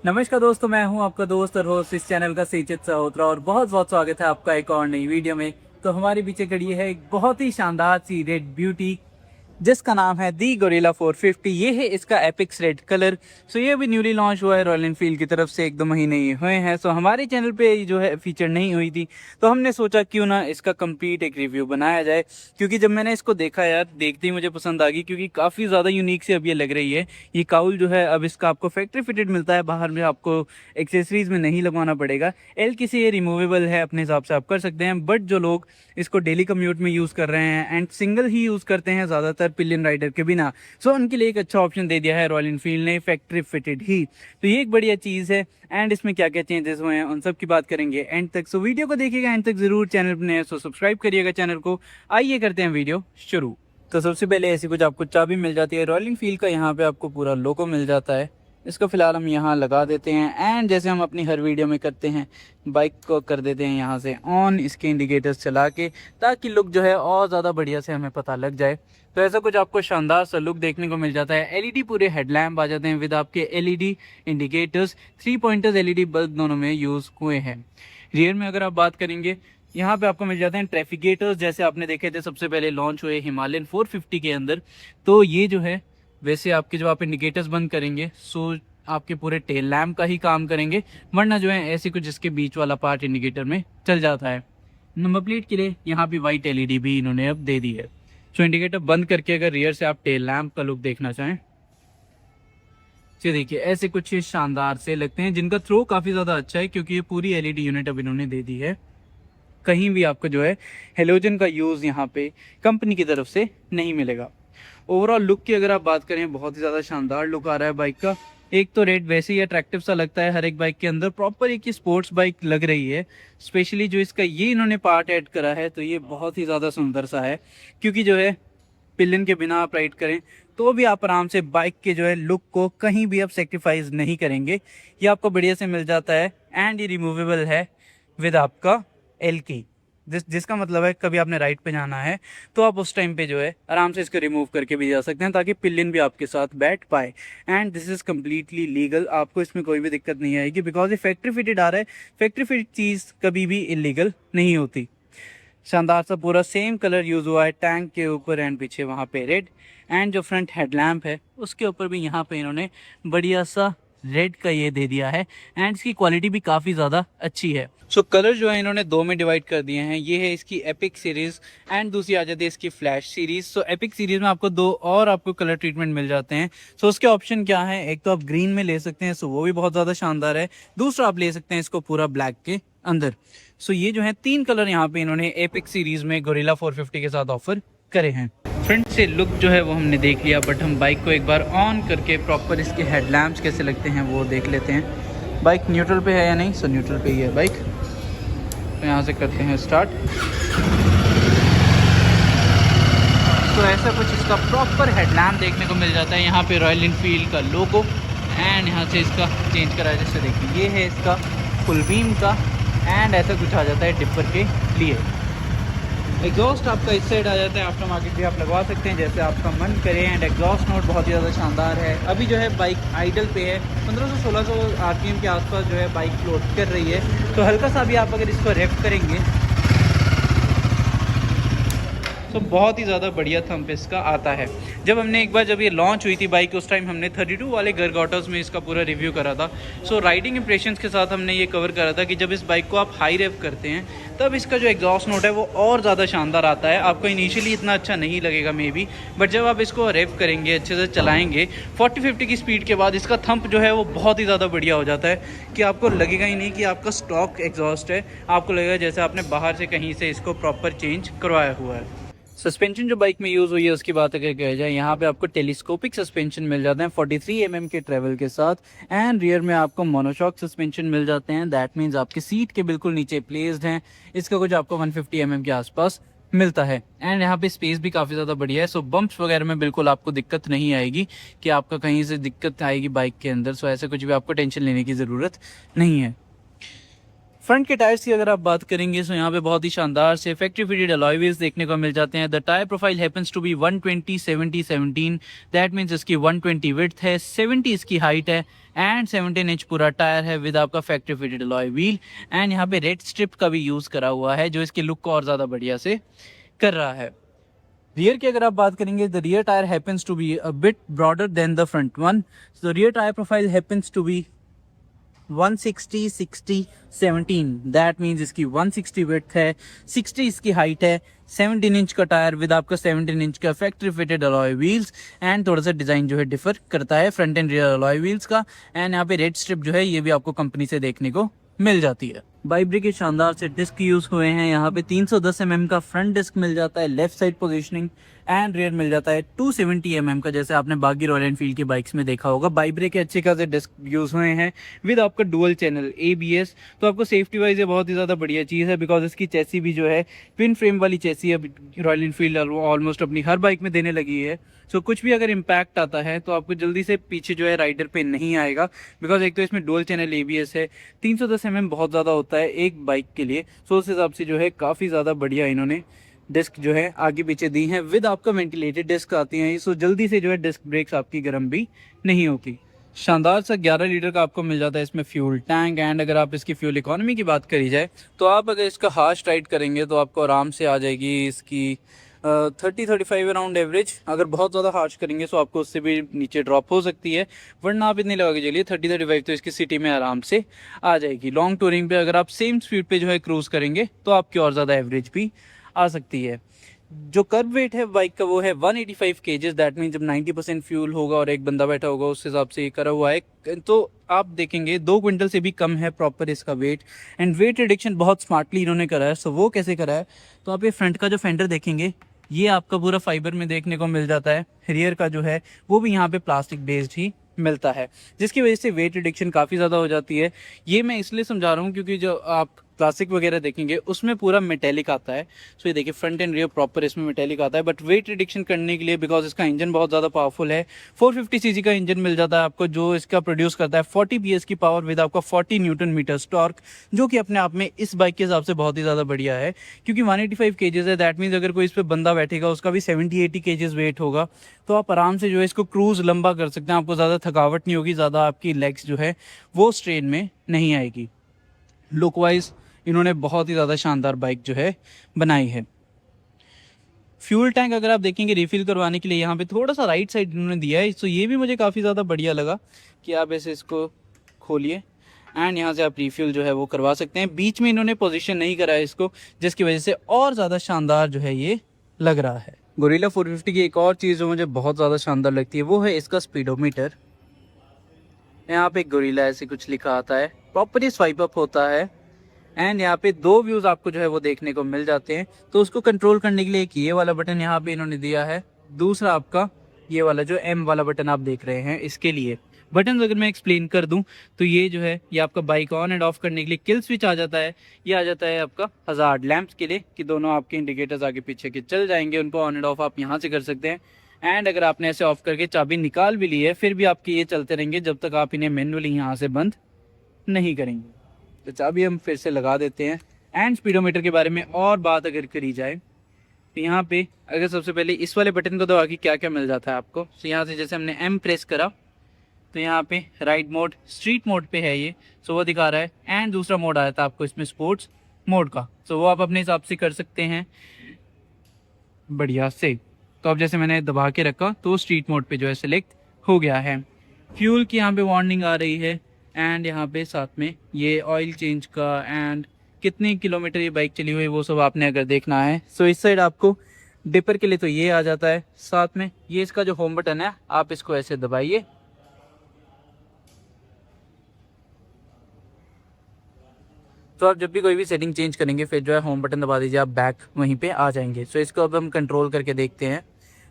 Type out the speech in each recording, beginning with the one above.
नमस्कार दोस्तों, मैं हूं आपका दोस्त और होस्ट इस चैनल का सीचित सहोत्रा और बहुत बहुत स्वागत है आपका एक और नई वीडियो में। तो हमारे पीछे खड़ी है एक बहुत ही शानदार सी रेड ब्यूटी जिसका नाम है दी गोरिल्ला 450। ये है इसका एपिक्स रेड कलर। सो ये अभी न्यूली लॉन्च हुआ है रॉयल एनफील्ड की तरफ से, 1-2 महीने ही हुए हैं। सो हमारे चैनल पे जो है फीचर नहीं हुई थी, तो हमने सोचा क्यों ना इसका कंप्लीट एक रिव्यू बनाया जाए। क्योंकि जब मैंने इसको देखा यार, देखते ही मुझे पसंद आ गई, क्योंकि काफ़ी ज़्यादा यूनिक सी अब ये लग रही है। ये काउल जो है अब इसका आपको फैक्ट्री फिटेड मिलता है, बाहर में आपको एक्सेसरीज में नहीं लगवाना पड़ेगा। एल की से ये रिमूवेबल है, अपने हिसाब से आप कर सकते हैं। बट जो लोग इसको डेली कम्यूट में यूज़ कर रहे हैं एंड सिंगल ही यूज़ करते हैं ज़्यादातर पिलियन राइडर के बिना, सो उनके लिए एक अच्छा ऑप्शन दे दिया है रॉयल एनफील्ड ने, फैक्ट्री फिटेड ही। तो ये एक बढ़िया चीज़ है। एंड इसमें क्या क्या चेंजेस हुए हैं उन सब की बात करेंगे एंड तक। सो वीडियो को देखिएगा एंड तक ज़रूर। चैनल पर नए हैं सो सब्सक्राइब करिएगा चैनल को। आइए करते हैं वीडियो शुरू। तो सबसे पहले ऐसी कुछ आपको चाबी मिल जाती है रॉयल एनफील्ड का, यहाँ पे आपको पूरा लोगो मिल जाता है। इसको फिलहाल हम यहाँ लगा देते हैं एंड जैसे हम अपनी हर वीडियो में करते हैं, बाइक को कर देते हैं यहाँ से ऑन, इसके इंडिकेटर्स चला के, ताकि लुक जो है और ज़्यादा बढ़िया से हमें पता लग जाए। तो ऐसा कुछ आपको शानदार सा लुक देखने को मिल जाता है। एलईडी पूरे हेडलैम्प आ जाते हैं विद आपके LED indicators, 3 pointers LED bulb दोनों में यूज़ हुए हैं। रियर में अगर आप बात करेंगे, यहाँ पे आपको मिल जाते हैं ट्रैफिकेटर्स, जैसे आपने देखे थे सबसे पहले लॉन्च हुए हिमालयन 450 के अंदर। तो ये जो है वैसे आपके जब आप इंडिकेटर्स बंद करेंगे सो आपके पूरे टेल लैम्प का ही काम करेंगे, वरना जो है ऐसे कुछ इसके बीच वाला पार्ट इंडिकेटर में चल जाता है। नंबर प्लेट के लिए यहाँ पे वाइट एलईडी भी इन्होंने अब दे दी है। सो इंडिकेटर बंद करके अगर रियर से आप टेल लैम्प का लुक देखना चाहें, ये देखिए ऐसे कुछ शानदार से लगते हैं, जिनका थ्रो काफ़ी ज़्यादा अच्छा है क्योंकि ये पूरी एलईडी यूनिट अब इन्होंने दे दी है। कहीं भी आपको जो है हेलोजन का यूज़ यहाँ पे कंपनी की तरफ से नहीं मिलेगा। ओवरऑल लुक की अगर आप बात करें, बहुत ही ज़्यादा शानदार लुक आ रहा है बाइक का। एक तो रेड वैसे ही अट्रैक्टिव सा लगता है हर एक बाइक के अंदर, प्रॉपर एक ही स्पोर्ट्स बाइक लग रही है। स्पेशली जो इसका ये इन्होंने पार्ट ऐड करा है, तो ये बहुत ही ज़्यादा सुंदर सा है। क्योंकि जो है पिलियन के बिना आप राइड करें तो भी आप आराम से बाइक के जो है लुक को कहीं भी आप सेक्रीफाइस नहीं करेंगे। ये आपको बढ़िया से मिल जाता है एंड ये रिमूवेबल है विद आपका एल की, जिसका मतलब है कभी आपने राइड पे जाना है तो आप उस टाइम पे जो है आराम से इसको रिमूव करके भी जा सकते हैं, ताकि पिलियन भी आपके साथ बैठ पाए। And this is completely legal, आपको इसमें कोई भी दिक्कत नहीं आएगी बिकॉज ये फैक्ट्री फिटेड आ रहा है। फैक्ट्री फिट चीज़ कभी भी इलीगल नहीं होती। शानदार सा पूरा सेम कलर यूज़ हुआ है टैंक के ऊपर एंड पीछे वहाँ पे रेड। एंड जो फ्रंट हेडलैम्प है उसके ऊपर भी यहाँ पे इन्होंने बढ़िया सा रेड का ये दे दिया है एंड इसकी क्वालिटी भी काफ़ी ज़्यादा अच्छी है। सो कलर जो है इन्होंने दो में डिवाइड कर दिए हैं। ये है इसकी एपिक सीरीज़ एंड दूसरी आ जाती है इसकी फ्लैश सीरीज़। सो एपिक सीरीज़ में आपको दो और आपको कलर ट्रीटमेंट मिल जाते हैं। सो उसके ऑप्शन क्या है, एक तो आप ग्रीन में ले सकते हैं, सो वो भी बहुत ज़्यादा शानदार है। दूसरा आप ले सकते हैं इसको पूरा ब्लैक के अंदर। सो ये जो है 3 कलर यहाँ पे इन्होंने एपिक सीरीज़ में गोरिल्ला 450 के साथ ऑफर करे हैं। फ्रंट से लुक जो है वो हमने देख लिया, बट हम बाइक को एक बार ऑन करके प्रॉपर इसके हेडलैम्प्स कैसे लगते हैं वो देख लेते हैं। बाइक न्यूट्रल पे है या नहीं, सो न्यूट्रल पे ही है बाइक। तो यहाँ से करते हैं स्टार्ट। तो ऐसा कुछ इसका प्रॉपर हेडलैम्प देखने को मिल जाता है। यहाँ पे रॉयल एनफील्ड का लोगो एंड यहाँ से इसका चेंज करा है, जैसे देखिए ये है इसका फुल बीम का एंड ऐसा कुछ आ जाता है डिपर के लिए। एग्जॉस्ट आपका इस साइड आ जाता है, आफ्टर मार्केट भी आप लगवा सकते हैं जैसे आपका मन करे। एंड एग्जॉस्ट नोट बहुत ही ज़्यादा शानदार है। अभी जो है बाइक आइडल पे है, 1500-1600 आरपीएम के आसपास जो है बाइक फ्लोट कर रही है। तो हल्का सा भी आप अगर इसको रेप करेंगे तो बहुत ही ज़्यादा बढ़िया थंप इसका आता है। जब ये लॉन्च हुई थी बाइक, उस टाइम हमने 32 वाले गरगोटोस में इसका पूरा रिव्यू करा था। सो राइडिंग इंप्रेशंस के साथ हमने ये कवर करा था कि जब इस बाइक को आप हाई रेव करते हैं तब इसका जो एग्जॉस्ट नोट है वो और ज़्यादा शानदार आता है। आपको इनिशियली इतना अच्छा नहीं लगेगा मे बी, बट जब आप इसको रेव करेंगे, अच्छे से चलाएंगे 40-50 की स्पीड के बाद, इसका थंप जो है वो बहुत ही ज़्यादा बढ़िया हो जाता है कि आपको लगेगा ही नहीं कि आपका स्टॉक एग्जॉस्ट है। आपको लगेगा जैसे आपने बाहर से कहीं से इसको प्रॉपर चेंज करवाया हुआ है। सस्पेंशन जो बाइक में यूज़ हुई है उसकी बात अगर कहा जाए, यहाँ पे आपको टेलीस्कोपिक सस्पेंशन मिल जाते हैं 43 mm के ट्रेवल के साथ। एंड रियर में आपको मोनोशॉक सस्पेंशन मिल जाते हैं, दैट मीन्स आपकी सीट के बिल्कुल नीचे प्लेस्ड हैं। इसका कुछ आपको 150 mm के आसपास मिलता है। एंड यहाँ पे स्पेस भी काफ़ी ज़्यादा बढ़िया है। सो बम्प्स वगैरह में बिल्कुल आपको दिक्कत नहीं आएगी कि आपका कहीं से दिक्कत आएगी बाइक के अंदर। सो ऐसे कुछ भी आपको टेंशन लेने की ज़रूरत नहीं है। फ्रंट के टायर्स की अगर आप बात करेंगे तो यहाँ पे बहुत ही शानदार से फैक्ट्री फिटेड अलॉय व्हील्स देखने को मिल जाते हैं। The tyre profile happens to be 120 70 17, that means इसकी 120 विड्थ है, 70 इसकी हाइट है एंड 17 इंच पूरा टायर है विद आपका factory fitted alloy wheel. And यहाँ पे रेड स्ट्रिप का भी यूज़ करा हुआ है जो इसके लुक को और ज़्यादा बढ़िया से कर रहा है। रियर की अगर आप बात करेंगे, the rear tyre happens to be a bit broader than the front one. So rear tyre profile happens to be 160 60 17, that means इसकी 160 विड्थ है, 60 इसकी हाइट है, 17 इंच का टायर विद आपका 17 इंच का factory fitted alloy wheels. And थोड़ा सा design जो है डिफर करता है front end rear alloy wheels का। एंड यहाँ पे रेड स्ट्रिप जो है ये भी आपको कंपनी से देखने को मिल जाती है। बाइब्री के शानदार से डिस्क यूज हुए हैं। यहाँ पे 310 mm का फ्रंट डिस्क मिल जाता है, left side positioning, and rear मिल जाता है 270 mm का, जैसे आपने बाकी रॉयल एनफील्ड की बाइक्स में देखा होगा। बाइब्रे के अच्छे खासे डिस्क यूज हुए हैं विद आपका डुअल चैनल ABS। तो आपको सेफ्टी वाइज ये बहुत ही ज़्यादा बढ़िया चीज़ है, बिकॉज इसकी चेसी भी जो है ट्विन फ्रेम वाली चेसी है, रॉयल एनफील्ड ऑलमोस्ट अपनी हर बाइक में देने लगी है। सो कुछ भी अगर इम्पैक्ट आता है तो आपको जल्दी से पीछे जो है राइडर पे नहीं आएगा, बिकॉज एक तो इसमें डुअल चैनल ABS है। 310 mm बहुत ज़्यादा होता है एक बाइक के लिए, सो उस हिसाब से जो है काफ़ी ज़्यादा बढ़िया इन्होंने डिस्क जो है आगे पीछे दी हैं। विद आपका वेंटिलेटेड डिस्क आती हैं, सो जल्दी से जो है डिस्क ब्रेक्स आपकी गर्म भी नहीं होती। शानदार सा 11 लीटर का आपको मिल जाता है इसमें फ्यूल टैंक। एंड अगर आप इसकी फ्यूल इकोनॉमी की बात करी जाए तो आप अगर इसका हार्श राइड करेंगे तो आपको आराम से आ जाएगी इसकी 30-35 अराउंड एवरेज। अगर बहुत ज़्यादा हार्श करेंगे तो आपको उससे भी नीचे ड्रॉप हो सकती है, वरना आप इतनी लगा के चलिए 30-35 तो इसकी सिटी में आराम से आ जाएगी। लॉन्ग टूरिंग पे अगर आप सेम स्पीड पे जो है क्रूज़ करेंगे तो आपकी और ज़्यादा एवरेज भी आ सकती है। जो कर्व वेट है बाइक का वो है 185 kgs, दैट मीन जब 90% फ्यूल होगा और एक बंदा बैठा होगा उस हिसाब से ये करा हुआ है। तो आप देखेंगे 2 क्विंटल से भी कम है प्रॉपर इसका वेट। एंड वेट रिडक्शन बहुत स्मार्टली इन्होंने करा है। सो वो कैसे करा है, तो आप ये फ्रंट का जो फेंडर देखेंगे ये आपका पूरा फाइबर में देखने को मिल जाता है। रियर का जो है वो भी यहाँ पे प्लास्टिक बेस्ड ही मिलता है, जिसकी वजह से वेट रिडक्शन काफ़ी ज़्यादा हो जाती है। ये मैं इसलिए समझा रहा हूँ क्योंकि जो आप क्लासिक वगैरह देखेंगे उसमें पूरा मेटेलिक आता है। सो ये देखिए फ्रंट एंड रियर प्रॉपर इसमें मेटेलिक आता है, बट वेट रिडक्शन करने के लिए बिकॉज इसका इंजन बहुत ज़्यादा पावरफुल है, 450 cc का इंजन मिल जाता है आपको, जो इसका प्रोड्यूस करता है 40 PS की पावर विद आपका 40 न्यूटन मीटर टॉर्क, जो कि अपने आप में इस बाइक के हिसाब से बहुत ही ज़्यादा बढ़िया है। क्योंकि 185 kgs है, दैट मीन्स अगर कोई इस पर बंदा बैठेगा उसका भी 70-80 kgs वेट होगा, तो आप आराम से जो है इसको क्रूज़ लंबा कर सकते हैं। आपको ज़्यादा थकावट नहीं होगी, ज़्यादा आपकी लेग्स जो है वो स्ट्रेन में नहीं आएगी। लुक वाइज इन्होंने बहुत ही ज़्यादा शानदार बाइक जो है बनाई है। फ्यूल टैंक अगर आप देखेंगे रिफ़िल करवाने के लिए यहाँ पे थोड़ा सा राइट साइड इन्होंने दिया है, तो ये भी मुझे काफ़ी ज़्यादा बढ़िया लगा कि आप ऐसे इसको खोलिए एंड यहाँ से आप रिफ़िल जो है वो करवा सकते हैं। बीच में इन्होंने पोजीशन नहीं करा है इसको, जिसकी वजह से और ज़्यादा शानदार जो है ये लग रहा है। गोरिल्ला 450 की एक और चीज़ जो मुझे बहुत ज़्यादा शानदार लगती है वो है इसका स्पीडोमीटर। यहाँ पे गोरिल्ला ऐसे कुछ लिखा आता है, प्रॉपरली स्वाइप अप होता है। एंड यहाँ पे 2 व्यूज़ आपको जो है वो देखने को मिल जाते हैं। तो उसको कंट्रोल करने के लिए एक ये वाला बटन यहाँ पे इन्होंने दिया है, दूसरा आपका ये वाला जो M वाला बटन आप देख रहे हैं इसके लिए। बटन अगर मैं एक्सप्लेन कर दूं तो ये जो है ये आपका बाइक ऑन एंड ऑफ करने के लिए किल स्विच आ जाता है। ये आ जाता है आपका हज़ार्ड लैंप्स के लिए कि दोनों आपके इंडिकेटर्स आगे पीछे के चल जाएंगे, उनको ऑन एंड ऑफ आप यहाँ से कर सकते हैं। एंड अगर आपने ऐसे ऑफ करके चाबी निकाल भी ली है फिर भी आपके ये चलते रहेंगे जब तक आप इन्हें मैनुअली यहाँ से बंद नहीं करेंगे। तो चाबी हम फिर से लगा देते हैं। एंड स्पीडोमीटर के बारे में और बात अगर करी जाए तो यहाँ पे अगर सबसे पहले इस वाले बटन को दबा के क्या क्या मिल जाता है आपको, तो यहाँ से जैसे हमने M प्रेस करा तो यहाँ पे राइड मोड स्ट्रीट मोड पे है ये, सो वो दिखा रहा है। एंड दूसरा मोड आया था आपको इसमें स्पोर्ट्स मोड का, सो वो आप अपने हिसाब से कर सकते हैं बढ़िया से। तो अब जैसे मैंने दबा के रखा तो स्ट्रीट मोड पे जो है सिलेक्ट हो गया है। फ्यूल की यहाँ पे वार्निंग आ रही है। एंड यहाँ पे साथ में ये ऑयल चेंज का एंड कितने किलोमीटर ये बाइक चली हुई है वो सब आपने अगर देखना है। सो इस साइड आपको डिपर के लिए तो ये आ जाता है, साथ में ये इसका जो होम बटन है आप इसको ऐसे दबाइए तो आप जब भी कोई भी सेटिंग चेंज करेंगे फिर जो है होम बटन दबा दीजिए, आप बैक वहीं पे आ जाएंगे। सो इसको अब हम कंट्रोल करके देखते हैं।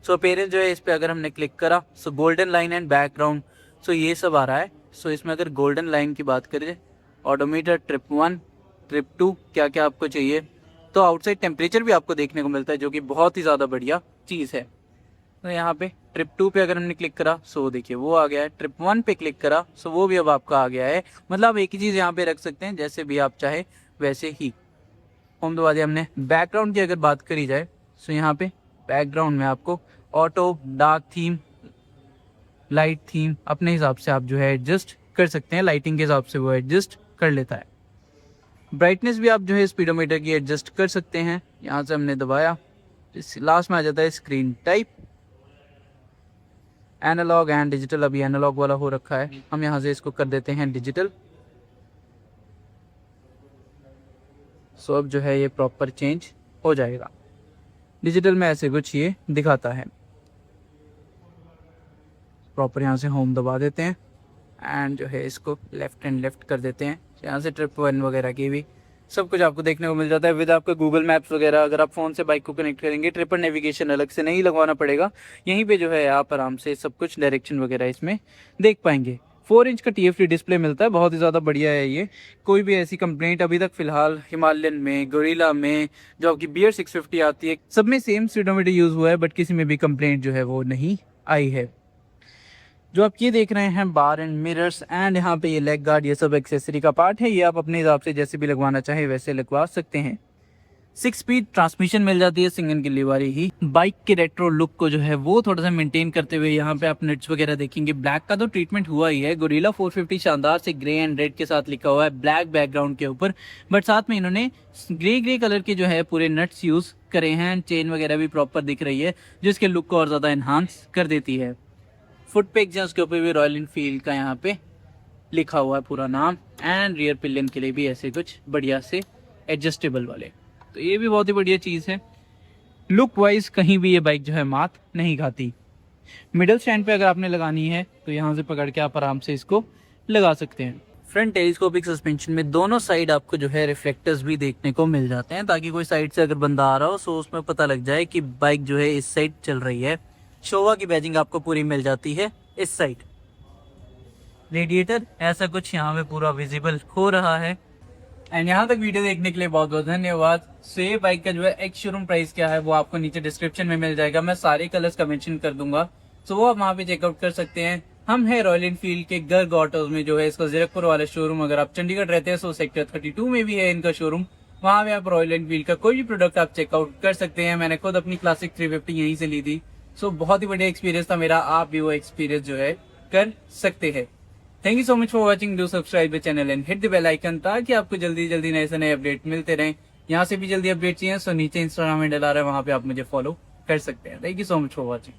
सो अपीयरेंस जो है इस पर अगर हमने क्लिक करा so golden line and background, so ये सब आ रहा है। सो इसमें अगर गोल्डन लाइन की बात करें, ऑडोमीटर, ट्रिप 1, ट्रिप 2, क्या क्या आपको चाहिए, तो आउटसाइड टेम्परेचर भी आपको देखने को मिलता है जो कि बहुत ही ज़्यादा बढ़िया चीज़ है। तो यहाँ पे ट्रिप 2 पे अगर हमने क्लिक करा सो देखिए वो आ गया है। ट्रिप 1 पे क्लिक करा सो वो भी अब आपका आ गया है। मतलब आप एक ही चीज़ यहाँ पे रख सकते हैं जैसे भी आप चाहे वैसे ही। होम दबा दिया हमने। बैकग्राउंड की अगर बात करी जाए तो यहाँ पे बैकग्राउंड में आपको auto, dark theme, light theme अपने हिसाब से आप जो है एडजस्ट कर सकते हैं। लाइटिंग के हिसाब से वो एडजस्ट कर लेता है। ब्राइटनेस भी आप जो है स्पीडोमीटर की एडजस्ट कर सकते हैं। यहाँ से हमने दबाया, लास्ट में आ जाता है screen type, analogue and digital. अभी एनालॉग वाला हो रखा है, हम यहाँ से इसको कर देते हैं डिजिटल। सो अब जो है ये प्रॉपर चेंज हो जाएगा। डिजिटल में ऐसे कुछ ये दिखाता है। प्रॉपर यहाँ से होम दबा देते हैं एंड जो है इसको लेफ्ट एंड लेफ्ट कर देते हैं। यहाँ से ट्रिप वन वगैरह की भी सब कुछ आपको देखने को मिल जाता है विद आपका गूगल मैप्स वगैरह। अगर आप फ़ोन से बाइक को कनेक्ट करेंगे, ट्रिपर नेविगेशन अलग से नहीं लगवाना पड़ेगा। यहीं पे जो है आप आराम से सब कुछ डायरेक्शन वगैरह इसमें देख पाएंगे। 4 इंच का TFT डिस्प्ले मिलता है, बहुत ही ज़्यादा बढ़िया है ये। कोई भी ऐसी कंप्लेंट अभी तक फ़िलहाल हिमालयन में, गोरिल्ला में, जो आपकी BR 650 आती है, सब में सेम स्पीडोमीटर यूज़ हुआ है, बट किसी में भी कंप्लेंट जो है वो नहीं आई है। जो आप ये देख रहे हैं बार एंड मिरर्स एंड यहाँ पे ये लेग गार्ड, ये सब एक्सेसरी का पार्ट है। ये आप अपने हिसाब से जैसे भी लगवाना चाहे वैसे लगवा सकते हैं। 6 स्पीड ट्रांसमिशन मिल जाती है सिंगल गिल्ली वाली ही। बाइक के रेट्रो लुक को जो है वो थोड़ा सा मेंटेन करते हुए यहाँ पे आप नट्स वगैरह देखेंगे। ब्लैक का तो ट्रीटमेंट हुआ ही है। गोरिल्ला 450 शानदार से ग्रे एंड रेड के साथ लिखा हुआ है ब्लैक बैकग्राउंड के ऊपर, बट साथ में इन्होंने ग्रे कलर के जो है पूरे नट्स यूज करे हैं। चेन वगैरह भी प्रॉपर दिख रही है, जिसके लुक को और ज्यादा एनहांस कर देती है। फुट पेग जो उसके ऊपर भी रॉयल एनफील्ड का यहाँ पे लिखा हुआ है पूरा नाम। एंड रियर पिलियन के लिए भी ऐसे कुछ बढ़िया से एडजस्टेबल वाले, तो ये भी बहुत ही बढ़िया चीज़ है। लुक वाइज कहीं भी ये बाइक जो है मात नहीं खाती। मिडल स्टैंड पे अगर आपने लगानी है तो यहाँ से पकड़ के आप आराम से इसको लगा सकते हैं। फ्रंट टेलीस्कोपिक सस्पेंशन में दोनों साइड आपको जो है रिफ्लेक्टर्स भी देखने को मिल जाते हैं, ताकि कोई साइड से अगर बंदा आ रहा हो तो उसमें पता लग जाए कि बाइक जो है इस साइड चल रही है। शोवा की बैजिंग आपको पूरी मिल जाती है इस साइड। रेडिएटर ऐसा कुछ यहाँ पे पूरा विजिबल हो रहा है। एंड यहाँ तक वीडियो देखने के लिए बहुत बहुत धन्यवाद। सो ये बाइक का जो है एक्स शोरूम प्राइस क्या है वो आपको नीचे डिस्क्रिप्शन में मिल जाएगा। मैं सारे कलर्स का मेंशन कर दूंगा, सो वो आप वहाँ पे चेकआउट कर सकते हैं। हम है रॉयल एनफील्ड के गर्ग ऑटोज में, जो है इसका जीरकपुर वाला शोरूम। अगर आप चंडीगढ़ रहते हैं तो सेक्टर 32 में भी है इनका शोरूम। वहाँ पे आप रॉयल एनफील्ड का कोई भी प्रोडक्ट आप चेकआउट कर सकते हैं। मैंने खुद अपनी क्लासिक 350 यहीं से ली थी, सो बहुत ही बढ़िया एक्सपीरियंस था मेरा। आप भी वो एक्सपीरियंस जो है कर सकते हैं। Thank you so much for watching. Do subscribe the channel and hit the bell icon, ताकि आपको जल्दी जल्दी नए से नए अपडेट मिलते रहें। यहाँ से भी जल्दी अपडेट चाहिए तो नीचे इंस्टाग्राम हैंडल आ रहा है, वहाँ पे आप मुझे फॉलो कर सकते हैं। Thank you so much for watching.